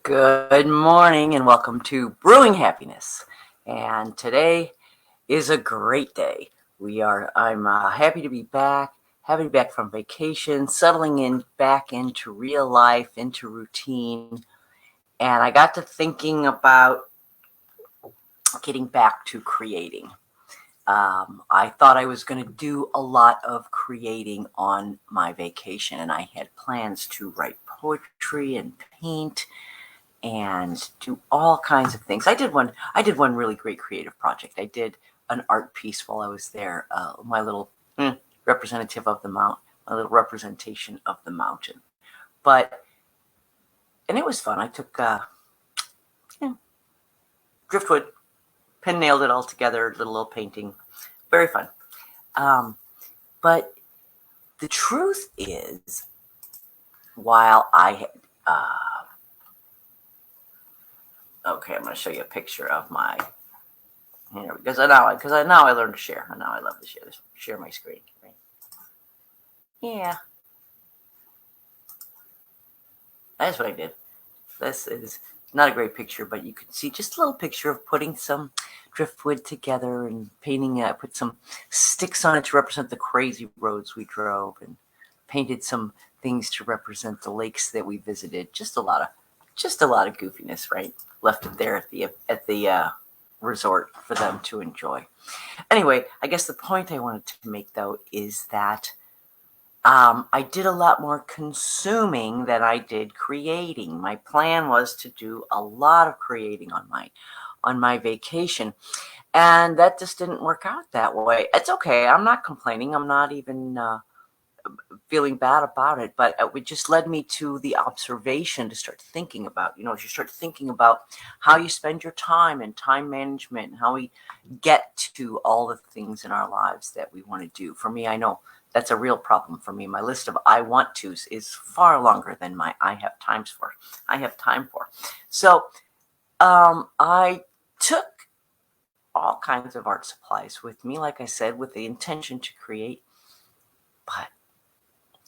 Good morning and welcome to Brewing Happiness. And today is a great day. I'm happy to be back, from vacation, settling in back into real life, into routine. And I got to thinking about getting back to creating. I thought I was going to do a lot of creating on my vacation, and I had plans to write poetry and paint and do all kinds of things. I did one really great creative project. I did an art piece while I was there. My little representative of the mount, my little representation of the mountain. And it was fun. I took driftwood, pen nailed it all together, did a little painting. Very fun. But the truth is, while I had okay, I'm going to show you a picture of my here because I now I learned to share. And now I love to share my screen. Right? Yeah, that's what I did. This is not a great picture, but you can see just a little picture of putting some driftwood together and painting. Put some sticks on it to represent the crazy roads we drove, and painted some things to represent the lakes that we visited. Just a lot of goofiness, right? Left it there at the resort for them to enjoy. Anyway, I guess the point I wanted to make though is that I did a lot more consuming than I did creating. My plan was to do a lot of creating on my vacation, and that just didn't work out that way. It's okay. I'm not complaining. I'm not even feeling bad about it, but it just led me to the observation to start thinking about, as you start thinking about how you spend your time and time management and how we get to all the things in our lives that we want to do. For me, I know that's a real problem for me. My list of I want tos is far longer than my I have time for. So I took all kinds of art supplies with me, like I said, with the intention to create, but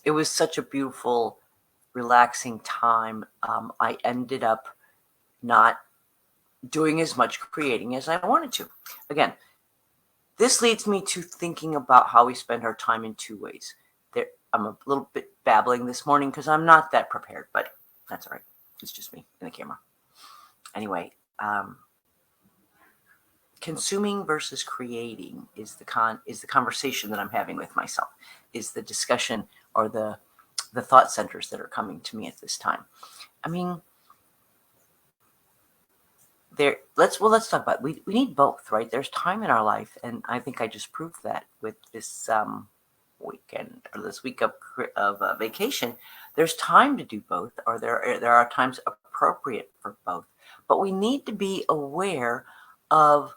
it was such a beautiful, relaxing time. I ended up not doing as much creating as I wanted to. Again, this leads me to thinking about how we spend our time in two ways. I'm a little bit babbling this morning because I'm not that prepared, but that's all right. It's just me and the camera. Anyway, consuming versus creating is the conversation that I'm having with myself, is the discussion or the thought centers that are coming to me at this time. I mean, let's talk about we need both, right? There's time in our life, and I think I just proved that with this weekend or this week of vacation. There's time to do both, or there are times appropriate for both, but we need to be aware of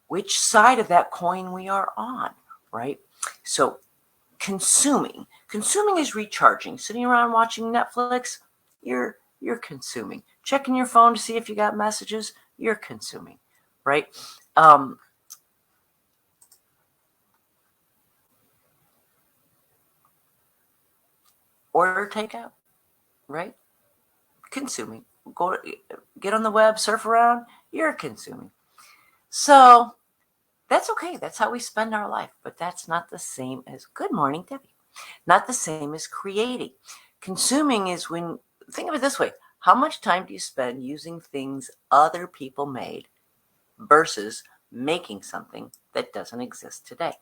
which side of that coin we are on, right? So consuming is recharging. Sitting around watching Netflix, you're consuming. Checking your phone to see if you got messages, you're consuming, right? Order takeout, right? Consuming. Get on the web, surf around, you're consuming. So that's okay. That's how we spend our life. But that's not the same as, good morning, Debbie. Not the same as creating. Consuming is when, think of it this way, how much time do you spend using things other people made versus making something that doesn't exist today?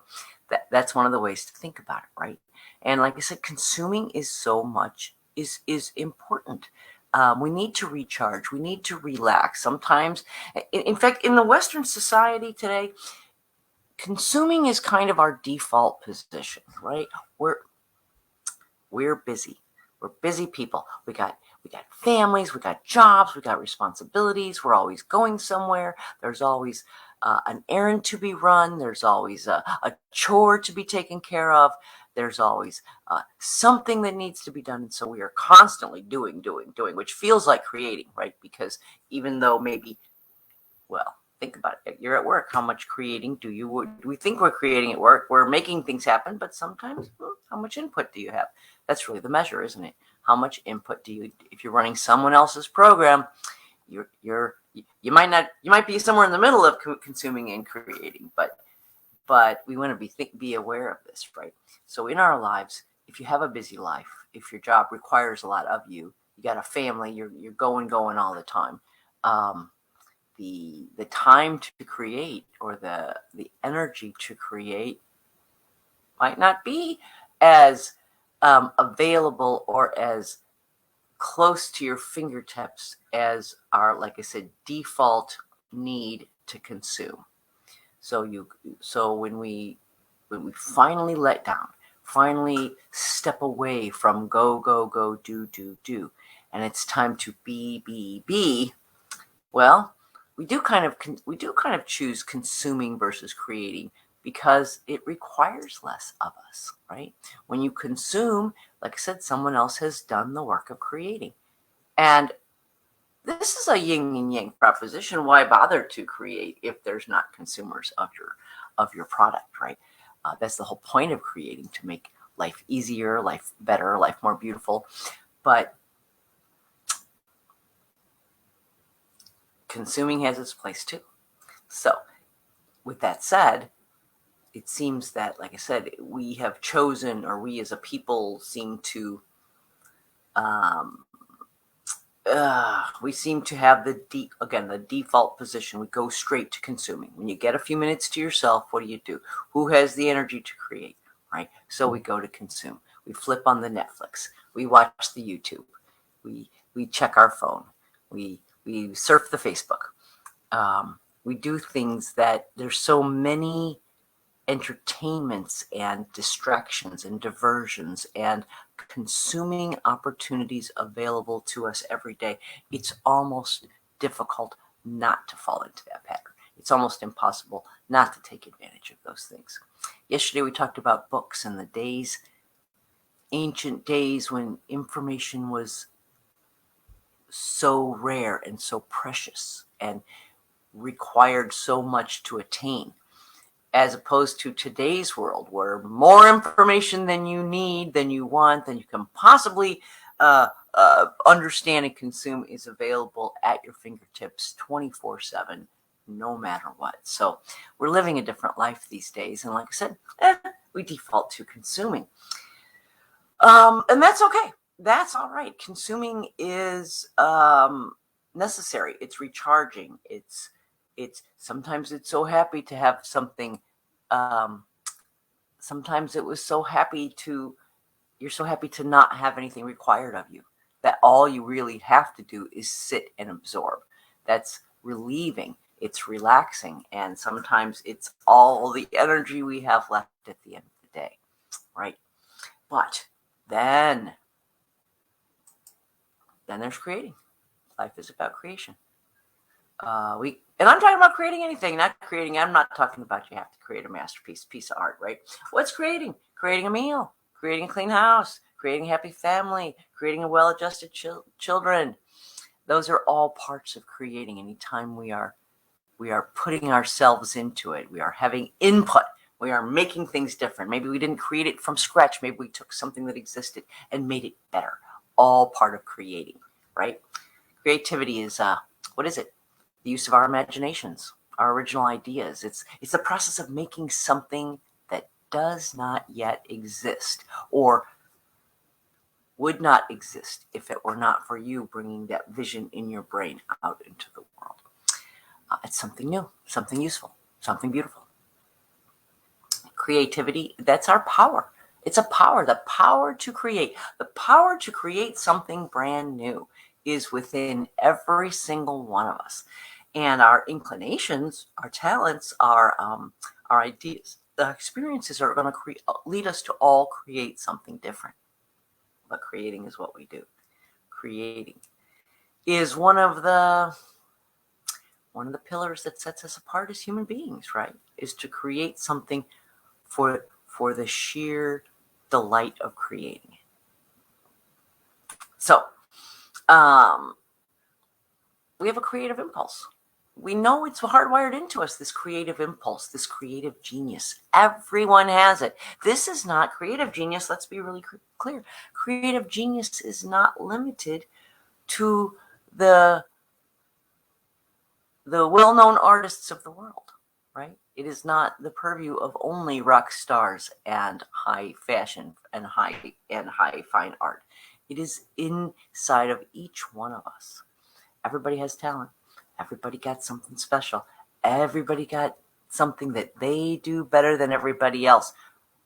That's one of the ways to think about it, right? And like I said, consuming is is important. We need to recharge. We need to relax. Sometimes, in fact, in the Western society today, consuming is kind of our default position, right? We're busy. We're busy people. We got families, we got jobs, we got responsibilities. We're always going somewhere. There's always an errand to be run. There's always a chore to be taken care of. There's always something that needs to be done. And so we are constantly doing, which feels like creating, right? Because even though maybe, well, think about it. You're at work. How much creating do we think we're creating at work? We're making things happen, but sometimes, how much input do you have? That's really the measure, isn't it? How much input do you, if you're running someone else's program, you might be somewhere in the middle of consuming and creating, but we want to be aware of this, right? So in our lives, if you have a busy life, if your job requires a lot of you, you got a family, you're going all the time. The time to create, or the energy to create, might not be as available or as close to your fingertips as our, like I said, default need to consume. So when we finally let down, finally step away from go, do, and it's time to be, well, we do kind of choose consuming versus creating, because it requires less of us, right? When you consume, like I said, someone else has done the work of creating. And this is a yin and yang proposition. Why bother to create if there's not consumers of your product, right? That's the whole point of creating, to make life easier, life better, life more beautiful. But consuming has its place too. So with that said, it seems that, like I said, we have chosen, or we as a people seem to we seem to have the default position. We go straight to consuming. When you get a few minutes to yourself, what do? Who has the energy to create, right? So we go to consume. We flip on the Netflix. We watch the YouTube. We check our phone. We surf the Facebook. We do things that there's so many entertainments and distractions and diversions and consuming opportunities available to us every day. It's almost difficult not to fall into that pattern. It's almost impossible not to take advantage of those things. Yesterday we talked about books and the ancient days when information was so rare and so precious and required so much to attain, as opposed to today's world, where more information than you need, than you want, than you can possibly understand and consume is available at your fingertips 24/7, no matter what. So we're living a different life these days. And like I said, we default to consuming. And that's okay. That's all right. Consuming is necessary. It's recharging. It's sometimes it's so happy to have something. Sometimes you're so happy to not have anything required of you, that all you really have to do is sit and absorb. That's relieving. It's relaxing. And sometimes it's all the energy we have left at the end of the day, right? But then there's creating. Life is about creation. And I'm talking about creating anything, not creating. I'm not talking about you have to create a masterpiece, piece of art, right? What's creating? Creating a meal, creating a clean house, creating a happy family, creating a well-adjusted children. Those are all parts of creating. Anytime we are putting ourselves into it, we are having input. We are making things different. Maybe we didn't create it from scratch. Maybe we took something that existed and made it better. All part of creating, right? Creativity is, what is it? The use of our imaginations, our original ideas. It's the process of making something that does not yet exist, or would not exist if it were not for you bringing that vision in your brain out into the world. It's something new, something useful, something beautiful. Creativity, that's our power. It's a power, the power to create. The power to create something brand new is within every single one of us. And our inclinations, our talents, our ideas, the experiences are going to lead us to all create something different. But creating is what we do. Creating is one of the pillars that sets us apart as human beings, right? Is to create something for the sheer delight of creating. So, we have a creative impulse. we know it's hardwired into us, this creative impulse, this creative genius. Everyone has it. This is not creative genius. Let's be really clear. Creative genius is not limited to the well-known artists of the world, right? It is not the purview of only rock stars and high fashion and high fine art. It is inside of each one of us. Everybody has talent. Everybody got something special. Everybody got something that they do better than everybody else.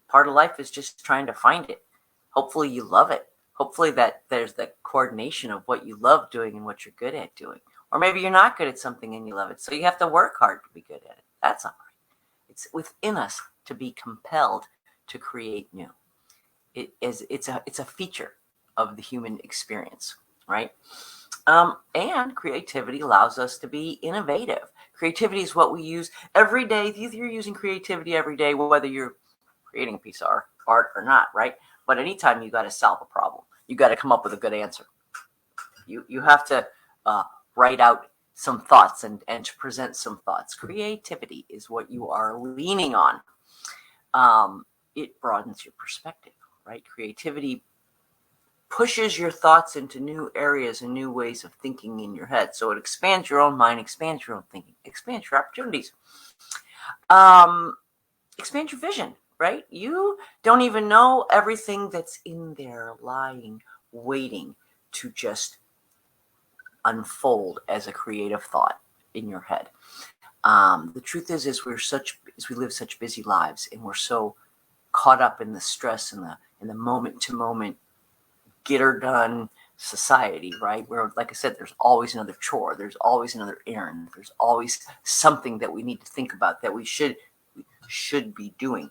Part of life is just trying to find it. Hopefully you love it. Hopefully that there's the coordination of what you love doing and what you're good at doing. Or maybe you're not good at something and you love it, so you have to work hard to be good at it. That's all right. It's within us to be compelled to create new. It's a feature of the human experience, right? And creativity allows us to be innovative. Creativity is what we use every day. You're using creativity every day, whether you're creating a piece of art or not, right? But anytime you got to solve a problem, you got to come up with a good answer. You have to write out some thoughts and to present some thoughts. Creativity is what you are leaning on. It broadens your perspective, right? Creativity pushes your thoughts into new areas and new ways of thinking in your head. So it expands your own mind, expands your own thinking, expands your opportunities, expands your vision, right? You don't even know everything that's in there lying, waiting to just unfold as a creative thought in your head. The truth is we live such busy lives, and we're so caught up in the stress and the moment to moment get her done society, right? Where, like I said, there's always another chore, there's always another errand, there's always something that we need to think about that we should be doing,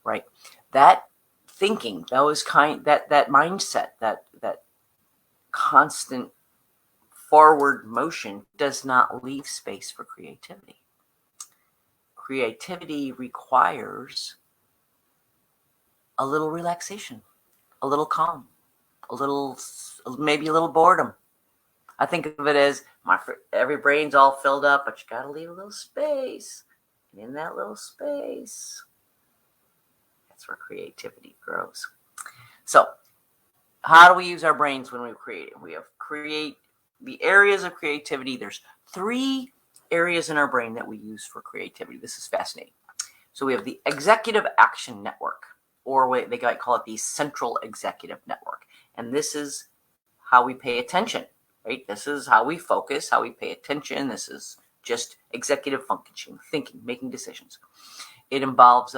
right? That thinking, that mindset, that constant forward motion does not leave space for creativity. Creativity requires a little relaxation, a little calm, maybe a little boredom. I think of it as every brain's all filled up, but you got to leave a little space. And in that little space, that's where creativity grows. So, how do we use our brains when we create? We have the areas of creativity. There's 3 areas in our brain that we use for creativity. This is fascinating. So we have the executive action network, or they might call it the central executive network. And this is how we pay attention, right? This is how we focus, how we pay attention. This is just executive functioning, thinking, making decisions. It involves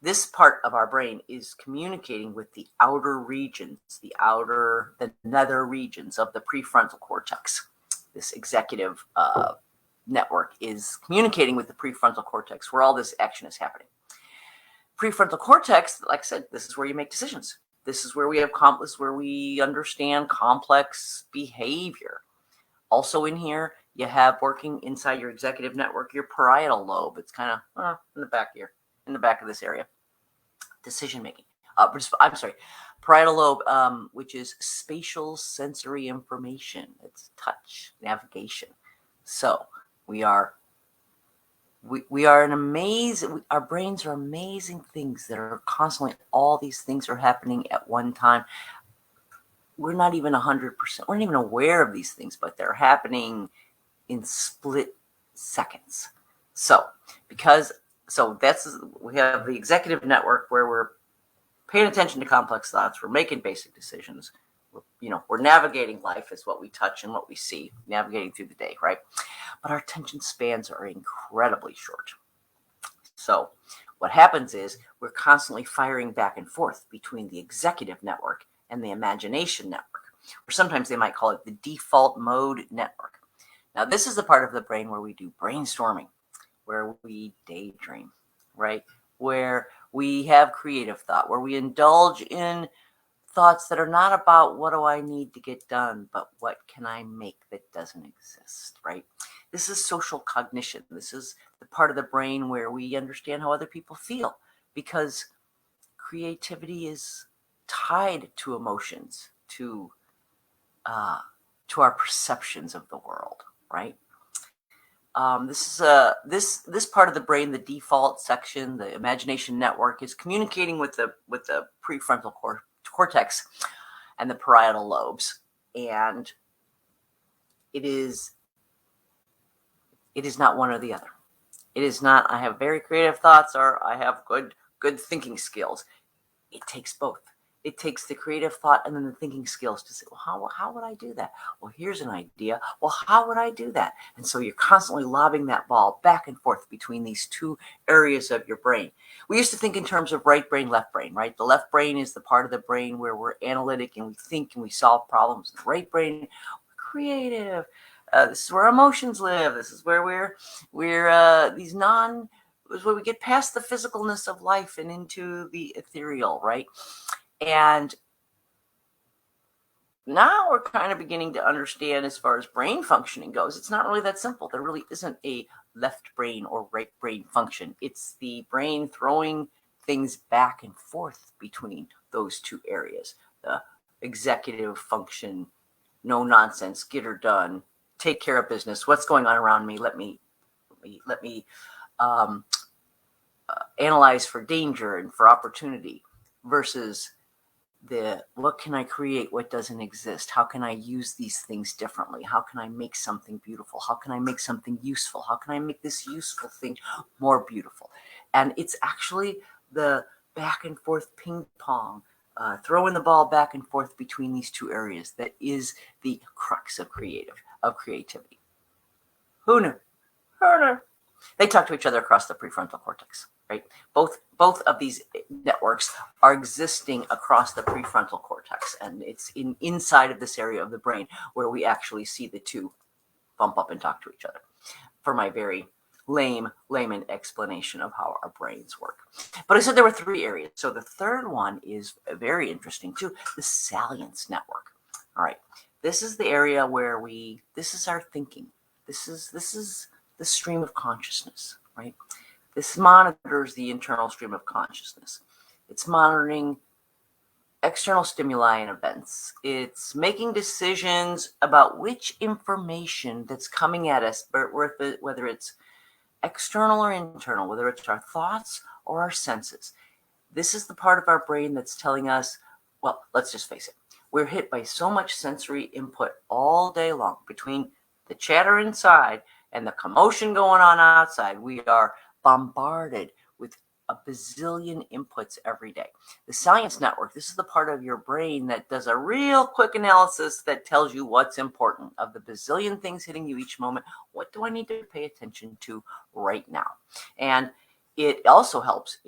this part of our brain is communicating with the outer regions, the nether regions of the prefrontal cortex. This executive network is communicating with the prefrontal cortex, where all this action is happening. Prefrontal cortex, like I said, this is where you make decisions. This is where we understand complex behavior. Also in here, you have, working inside your executive network, your parietal lobe. It's kind of in the back here, in the back of this area. Decision making. Parietal lobe, which is spatial sensory information. It's touch, navigation. So we are an amazing. Our brains are amazing things that are constantly. All these things are happening at one time. We're not even 100%. We're not even aware of these things, but they're happening in split seconds. So we have the executive network, where we're paying attention to complex thoughts. We're making basic decisions. We're navigating life as what we touch and what we see, navigating through the day, right? But our attention spans are incredibly short. So what happens is we're constantly firing back and forth between the executive network and the imagination network, or sometimes they might call it the default mode network. Now, this is the part of the brain where we do brainstorming, where we daydream, right? Where we have creative thought, where we indulge in thoughts that are not about what do I need to get done, but what can I make that doesn't exist, right? This is social cognition. This is the part of the brain where we understand how other people feel, because creativity is tied to emotions, to our perceptions of the world, right? This part of the brain, the default section, the imagination network, is communicating with the prefrontal cortex and the parietal lobes, and it is not one or the other. It is not I have very creative thoughts or I have good thinking skills. It takes both. It takes the creative thought and then the thinking skills to say, well, how would I do that? Well, here's an idea. Well, how would I do that? And so you're constantly lobbing that ball back and forth between these two areas of your brain. We used to think in terms of right brain, left brain, right? The left brain is the part of the brain where we're analytic and we think and we solve problems. The right brain, we're creative. This is where emotions live. This is where this is where we get past the physicalness of life and into the ethereal, right? And now we're kind of beginning to understand, as far as brain functioning goes, it's not really that simple. There really isn't a left brain or right brain function. It's the brain throwing things back and forth between those two areas. The executive function, no nonsense, get her done, take care of business. What's going on around me? Let me analyze for danger and for opportunity, versus what can I create? What doesn't exist? How can I use these things differently? How can I make something beautiful? How can I make something useful? How can I make this useful thing more beautiful? And it's actually the back and forth ping pong, throwing the ball back and forth between these two areas that is the crux of creativity. Who knew? Who knew? They talk to each other across the prefrontal cortex, right? Both of these networks are existing across the prefrontal cortex, and it's inside of this area of the brain where we actually see the two bump up and talk to each other. For my very layman explanation of how our brains work. But I said there were three areas. So the third one is very interesting too, the salience network. All right. This is the area where this is our thinking. This is the stream of consciousness, right? This monitors the internal stream of consciousness. It's monitoring external stimuli and events. It's making decisions about which information that's coming at us, whether it's external or internal, whether it's our thoughts or our senses. This is the part of our brain that's telling us, well, let's just face it. We're hit by so much sensory input all day long between the chatter inside and the commotion going on outside. We are bombarded with a bazillion inputs every day. The salience network, this is the part of your brain that does a real quick analysis that tells you what's important. Of the bazillion things hitting you each moment, what do I need to pay attention to right now? And it also helps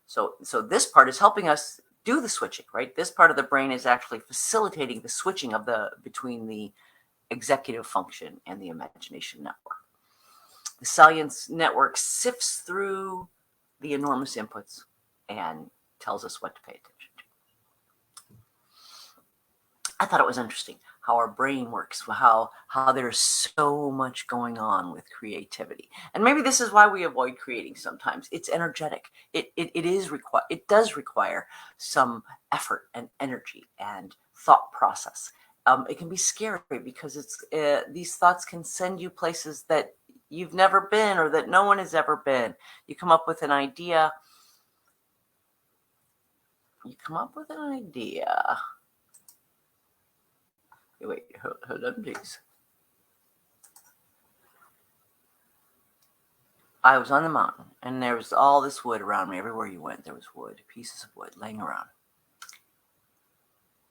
so this part is helping us do the switching, right? This part of the brain is actually facilitating the switching between the executive function and the imagination network. The salience network sifts through the enormous inputs and tells us what to pay attention to. I thought it was interesting how our brain works, how there's so much going on with creativity. And maybe this is why we avoid creating sometimes. It's energetic. It does require some effort and energy and thought process. It can be scary because these thoughts can send you places that you've never been or that no one has ever been. You come up with an idea. Wait, hold on, please. I was on the mountain, and there was all this wood around me. Everywhere you went, there was wood, pieces of wood laying around.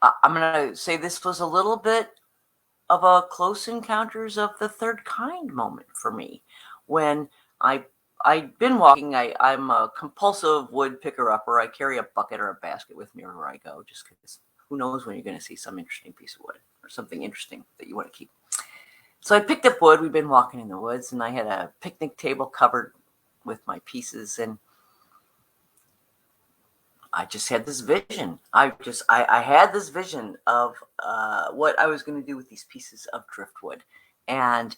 I'm going to say this was a little bit of a close encounters of the third kind moment for me. When I'd been walking, I'm a compulsive wood picker-upper. I carry a bucket or a basket with me wherever I go, just because who knows when you're going to see some interesting piece of wood or something interesting that you want to keep. So I picked up wood. We've been walking in the woods, and I had a picnic table covered with my pieces, and I just had this vision. I had this vision of what I was going to do with these pieces of driftwood. And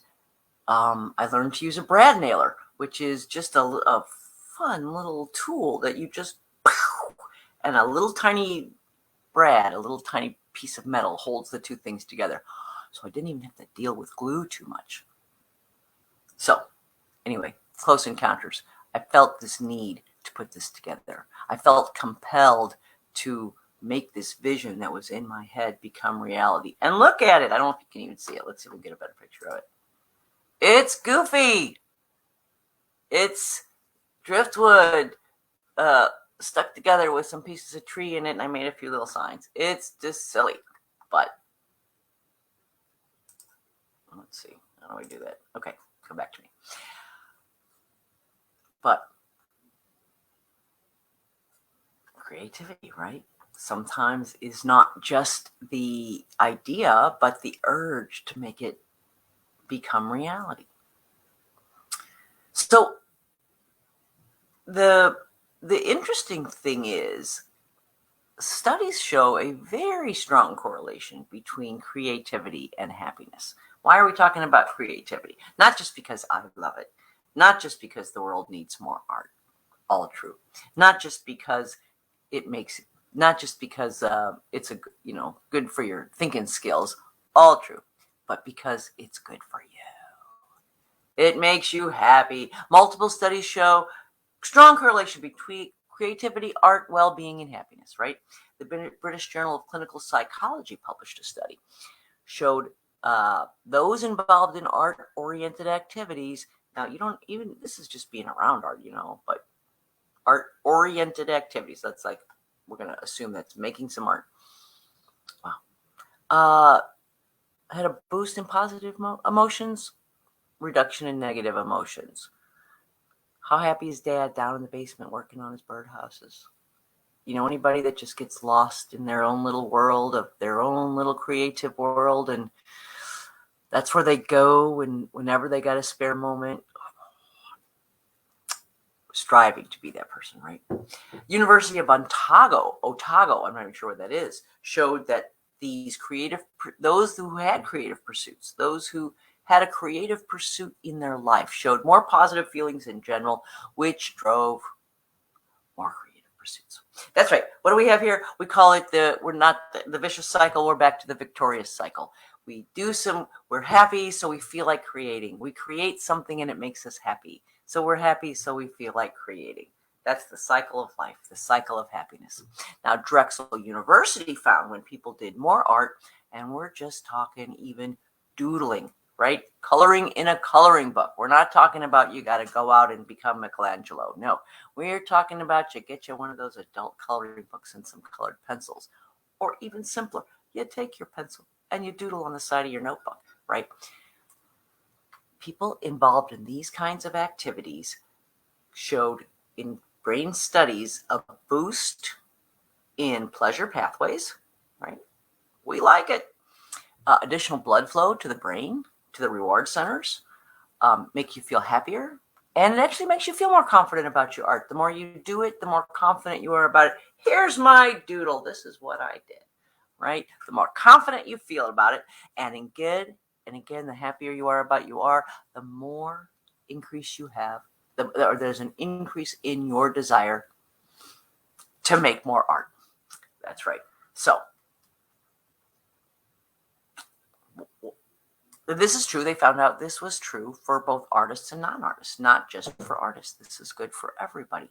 I learned to use a brad nailer, which is just a fun little tool that you just, and a little tiny brad, a little tiny piece of metal holds the two things together. So I didn't even have to deal with glue too much. So anyway, Close Encounters. I felt this need to put this together. I felt compelled to make this vision that was in my head become reality. And look at it. I don't know if you can even see it. Let's see if we can get a better picture of it. It's Goofy. It's driftwood stuck together with some pieces of tree in it, and I made a few little signs. It's just silly. But let's see. How do I do that? Okay, come back to me. But creativity, right? Sometimes is not just the idea, but the urge to make it become reality. So the interesting thing is studies show a very strong correlation between creativity and happiness. Why are we talking about creativity? Not just because I love it, not just because the world needs more art, all true. Not just because it makes, not just because it's a good for your thinking skills, all true, but because it's good for you. It makes you happy. Multiple studies show strong correlation between creativity, art, well-being, and happiness, right? The British Journal of Clinical Psychology published a study, showed those involved in art-oriented activities. Now, you don't even, this is just being around art, but art-oriented activities. That's like, we're going to assume that's making some art. Wow. Had a boost in positive emotions, reduction in negative emotions. How happy is Dad down in the basement working on his birdhouses? Anybody that just gets lost in their own little world, of their own little creative world, and that's where they go whenever they got a spare moment, striving to be that person, right? University of Otago, I'm not even sure what that is, showed that those who had creative pursuits, those who had a creative pursuit in their life, showed more positive feelings in general, which drove more creative pursuits. That's right. What do we have here? We call it we're not the vicious cycle. We're back to the victorious cycle. We're happy, so we feel like creating. We create something and it makes us happy. So we're happy, so we feel like creating. That's the cycle of life, the cycle of happiness. Now, Drexel University found when people did more art, and we're just talking even doodling, right? Coloring in a coloring book. We're not talking about you got to go out and become Michelangelo. No, we're talking about you get you one of those adult coloring books and some colored pencils. Or even simpler, you take your pencil and you doodle on the side of your notebook, right? People involved in these kinds of activities showed in brain studies a boost in pleasure pathways, right? We like it. Additional blood flow to the brain, to the reward centers, make you feel happier. And it actually makes you feel more confident about your art. The more you do it, the more confident you are about it. Here's my doodle. This is what I did, right? The more confident you feel about it. And again, the happier you are about the more increase you have. There's an increase in your desire to make more art. That's right. So this is true. They found out this was true for both artists and non-artists, not just for artists. This is good for everybody.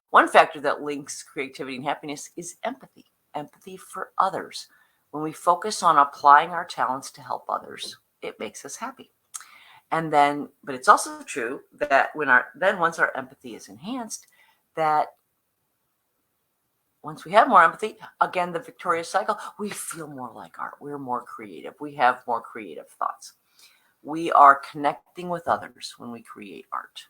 One factor that links creativity and happiness is empathy. Empathy for others. When we focus on applying our talents to help others, it makes us happy. And then, but it's also true that once our empathy is enhanced, that once we have more empathy, again, the victorious cycle, we feel more like art. We're more creative. We have more creative thoughts. We are connecting with others when we create art.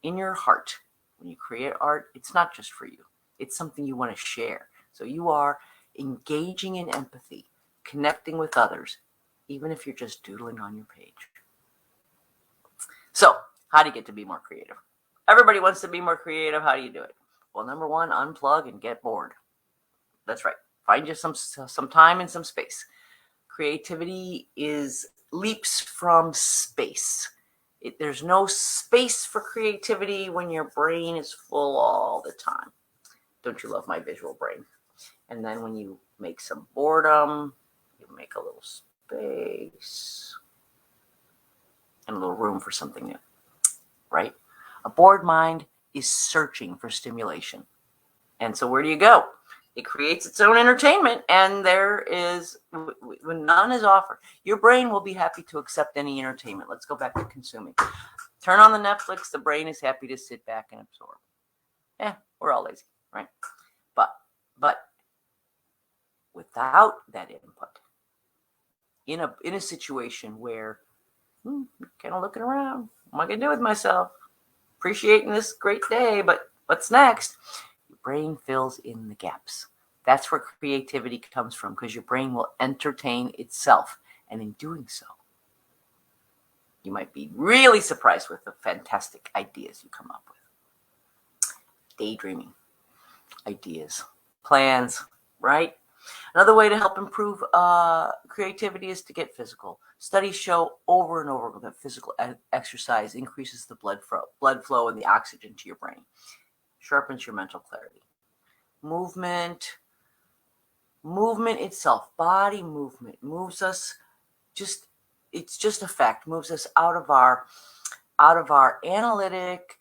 In your heart, when you create art, it's not just for you. It's something you want to share. So you are engaging in empathy, connecting with others, even if you're just doodling on your page. So, how do you get to be more creative? Everybody wants to be more creative. How do you do it? Well, number one, unplug and get bored. That's right. Find you some time and some space. Creativity leaps from space. There's no space for creativity when your brain is full all the time. Don't you love my visual brain? And then when you make some boredom, you make a little space. and a little room for something new, right? A bored mind is searching for stimulation. And so where do you go? It creates its own entertainment, and there is, when none is offered, your brain will be happy to accept any entertainment. Let's go back to consuming. Turn on the Netflix, the brain is happy to sit back and absorb. Yeah, we're all lazy, right? But without that input, in a situation where kind of looking around, what am I gonna do with myself? Appreciating this great day, but what's next? Your brain fills in the gaps. That's where creativity comes from, because your brain will entertain itself. And in doing so, you might be really surprised with the fantastic ideas you come up with. Daydreaming, ideas, plans, right? Another way to help improve creativity is to get physical. Studies show over and over that physical exercise increases the blood flow and the oxygen to your brain, sharpens your mental clarity. Movement itself, body movement, moves us. It's just a fact. Moves us out of our analytic,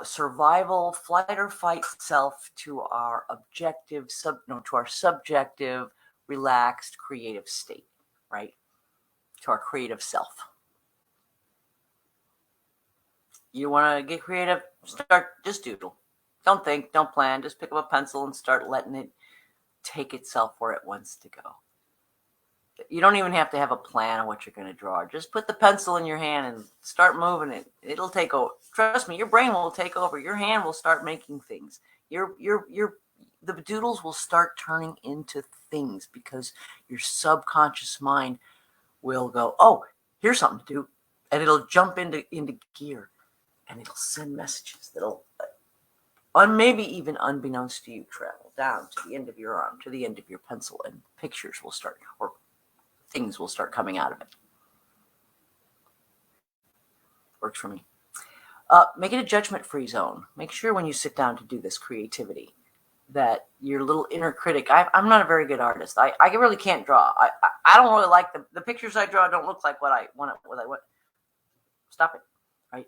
survival, flight or fight self to our objective, to our subjective, relaxed, creative state, right? To our creative self. You want to get creative? Just doodle. Don't think, don't plan. Just pick up a pencil and start letting it take itself where it wants to go. You don't even have to have a plan of what you're going to draw. Just put the pencil in your hand and start moving it. It'll take over. Trust me, your brain will take over. Your hand will start making things. The doodles will start turning into things, because your subconscious mind will go, oh, here's something to do. And it'll jump into gear, and it'll send messages that'll, maybe even unbeknownst to you, travel down to the end of your arm, to the end of your pencil, and pictures will start, or things will start coming out of it. Works for me. Make it a judgment-free zone. Make sure when you sit down to do this creativity that your little inner critic, I'm not a very good artist. I really can't draw. I don't really like the pictures I draw don't look like what I want. Stop it, right?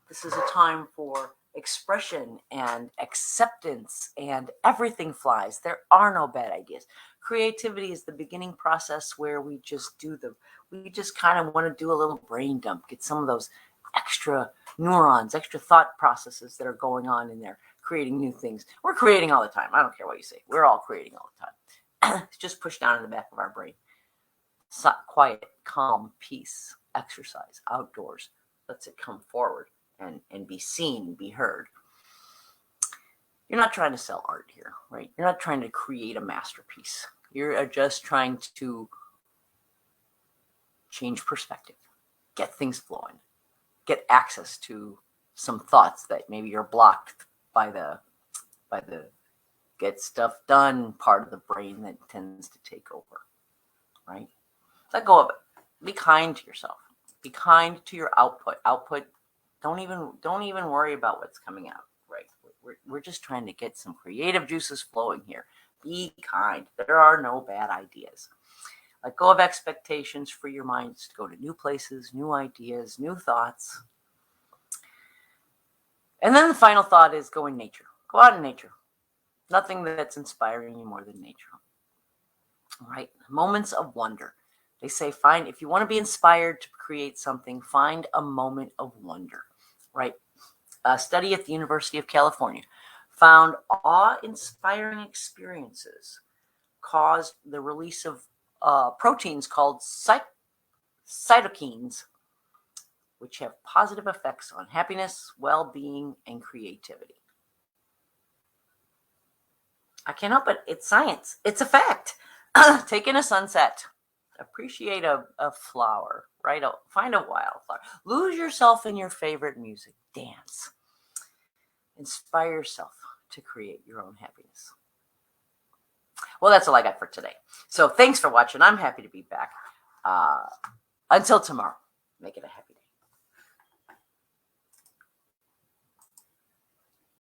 This is a time for expression and acceptance, and everything flies. There are no bad ideas. Creativity is the beginning process where we just kind of want to do a little brain dump, get some of those extra neurons, extra thought processes that are going on in there, creating new things. We're creating all the time. I don't care what you say. We're all creating all the time. It's just pushed down in the back of our brain. Quiet, calm, peace, exercise, outdoors. Lets it come forward and be seen, be heard. You're not trying to sell art here, right? You're not trying to create a masterpiece. You're just trying to change perspective, get things flowing, get access to some thoughts that maybe you're blocked by the get stuff done part of the brain that tends to take over, right? Let go of it. Be kind to yourself. Be kind to your output. Don't even worry about what's coming out, right? We're just trying to get some creative juices flowing here. Be kind. There are no bad ideas. Let go of expectations for your minds to go to new places, new ideas, new thoughts. And then the final thought is go in nature. Go out in nature. Nothing that's inspiring you more than nature. All right? Moments of wonder. They say if you want to be inspired to create something, find a moment of wonder, right? A study at the University of California found awe-inspiring experiences caused the release of proteins called cytokines, which have positive effects on happiness, well-being, and creativity. I can't help it. It's science. It's a fact. Take in a sunset. Appreciate a flower, right? Find a wildflower. Lose yourself in your favorite music. Dance. Inspire yourself to create your own happiness. Well, that's all I got for today. So thanks for watching. I'm happy to be back. Until tomorrow, make it a happy